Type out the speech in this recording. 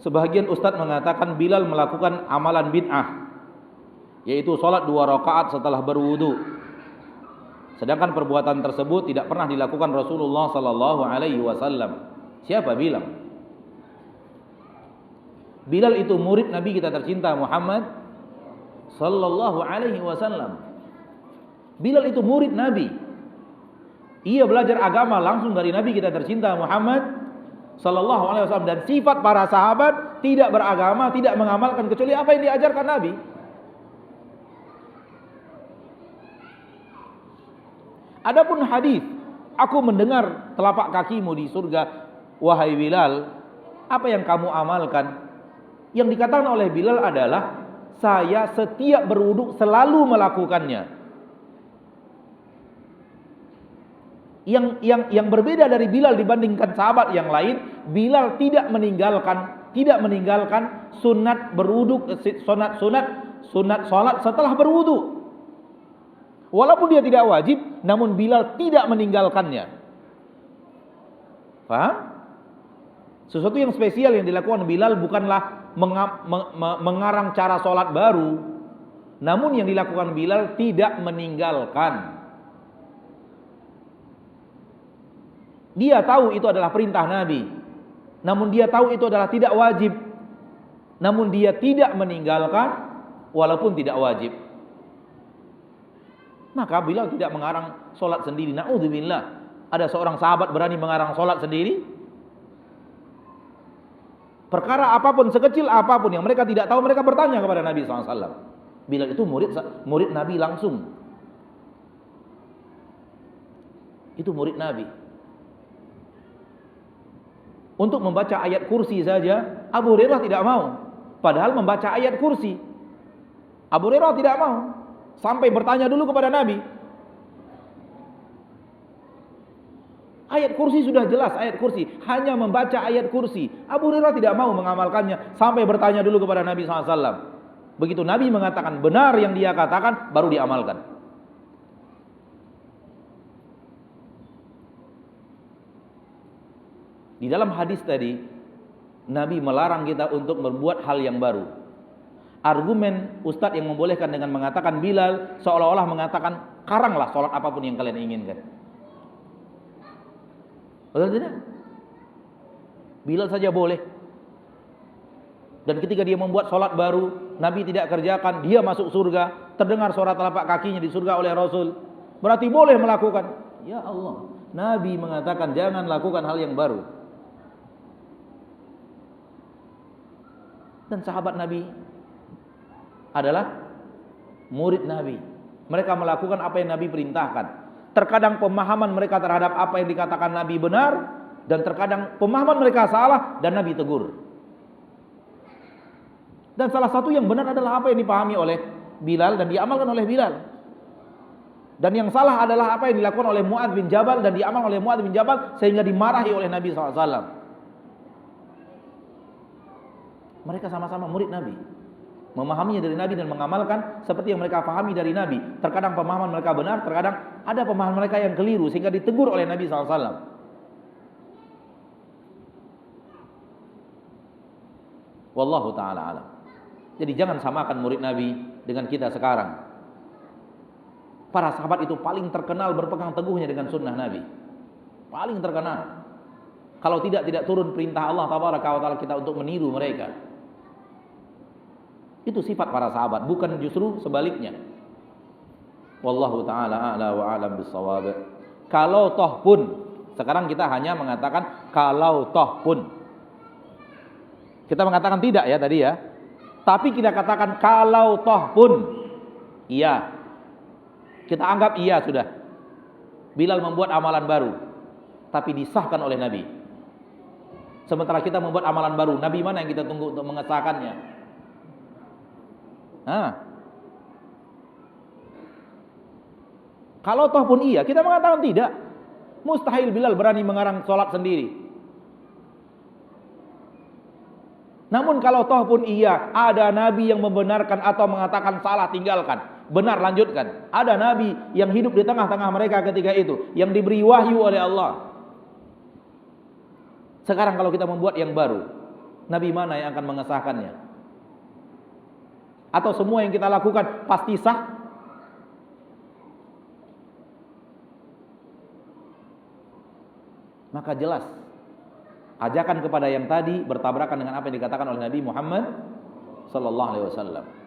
sebagian ustadz mengatakan Bilal melakukan amalan bid'ah, yaitu sholat 2 rakaat setelah berwudu. Sedangkan perbuatan tersebut tidak pernah dilakukan Rasulullah sallallahu alaihi wasallam. Siapa bilang? Bilal itu murid Nabi kita tercinta Muhammad sallallahu alaihi wasallam. Bilal itu murid Nabi. Ia belajar agama langsung dari Nabi kita tercinta Muhammad sallallahu alaihi wasallam, dan sifat para sahabat tidak beragama, tidak mengamalkan kecuali apa yang diajarkan Nabi. Adapun hadis, aku mendengar telapak kakimu di surga, wahai Bilal, apa yang kamu amalkan? Yang dikatakan oleh Bilal adalah, saya setiap berwudu selalu melakukannya. Yang berbeda dari Bilal dibandingkan sahabat yang lain, Bilal tidak meninggalkan sunat berwudu, sunat salat setelah berwudu. Walaupun dia tidak wajib, namun Bilal tidak meninggalkannya. Paham? Sesuatu yang spesial yang dilakukan Bilal bukanlah mengarang cara sholat baru, namun yang dilakukan Bilal tidak meninggalkan. Dia tahu itu adalah perintah Nabi, namun dia tahu itu adalah tidak wajib, namun dia tidak meninggalkan walaupun tidak wajib. Maka Bilal tidak mengarang sholat sendiri. Na'udzubillah. Ada seorang sahabat berani mengarang sholat sendiri? Perkara apapun, sekecil apapun yang mereka tidak tahu, mereka bertanya kepada Nabi SAW. Bilal itu murid Nabi langsung. Itu murid Nabi. Untuk membaca ayat kursi saja, Abu Hurairah tidak mau. Padahal membaca ayat kursi, Abu Hurairah tidak mau. Sampai bertanya dulu kepada Nabi. Ayat kursi sudah jelas, ayat kursi. Hanya membaca ayat kursi. Abu Hurairah tidak mau mengamalkannya. Sampai bertanya dulu kepada Nabi SAW. Begitu Nabi mengatakan benar yang dia katakan, baru diamalkan. Di dalam hadis tadi, Nabi melarang kita untuk membuat hal yang baru. Argumen ustadz yang membolehkan dengan mengatakan Bilal seolah-olah mengatakan, karanglah sholat apapun yang kalian inginkan. Betul tidak? Bilal saja boleh. Dan ketika dia membuat sholat baru, Nabi tidak kerjakan, dia masuk surga, terdengar suara telapak kakinya di surga oleh Rasul, berarti boleh melakukan. Ya Allah, Nabi mengatakan jangan lakukan hal yang baru. Dan sahabat Nabi adalah murid Nabi. Mereka melakukan apa yang Nabi perintahkan. Terkadang pemahaman mereka terhadap apa yang dikatakan Nabi benar, dan terkadang pemahaman mereka salah dan Nabi tegur. Dan salah satu yang benar adalah apa yang dipahami oleh Bilal dan diamalkan oleh Bilal. Dan yang salah adalah apa yang dilakukan oleh Mu'adz bin Jabal dan diamalkan oleh Mu'adz bin Jabal sehingga dimarahi oleh Nabi SAW. Mereka sama-sama murid Nabi, memahaminya dari Nabi dan mengamalkan seperti yang mereka pahami dari Nabi. Terkadang pemahaman mereka benar, terkadang ada pemahaman mereka yang keliru sehingga ditegur oleh Nabi SAW. Wallahu ta'ala alam. Jadi jangan samakan murid Nabi dengan kita sekarang. Para sahabat itu paling terkenal berpegang teguhnya dengan sunnah Nabi, paling terkenal. Kalau tidak turun perintah Allah tabaraka wa ta'ala kita untuk meniru mereka. Itu sifat para sahabat, bukan justru sebaliknya. Wallahu ta'ala a'la wa a'lam bissawab. Kalau toh pun, sekarang kita hanya mengatakan kalau toh pun. Kita mengatakan tidak ya tadi ya. Tapi kita katakan kalau toh pun. Iya. Kita anggap iya sudah. Bilal membuat amalan baru, tapi disahkan oleh Nabi. Sementara kita membuat amalan baru, Nabi mana yang kita tunggu untuk mengesahkannya? Kalau toh pun iya, kita mengatakan tidak. Mustahil Bilal berani mengarang sholat sendiri. Namun kalau toh pun iya, ada Nabi yang membenarkan atau mengatakan salah tinggalkan, benar lanjutkan. Ada Nabi yang hidup di tengah-tengah mereka ketika itu, yang diberi wahyu oleh Allah. Sekarang kalau kita membuat yang baru, Nabi mana yang akan mengesahkannya? Atau semua yang kita lakukan pasti sah? Maka jelas ajakan kepada yang tadi bertabrakan dengan apa yang dikatakan oleh Nabi Muhammad sallallahu alaihi wasallam.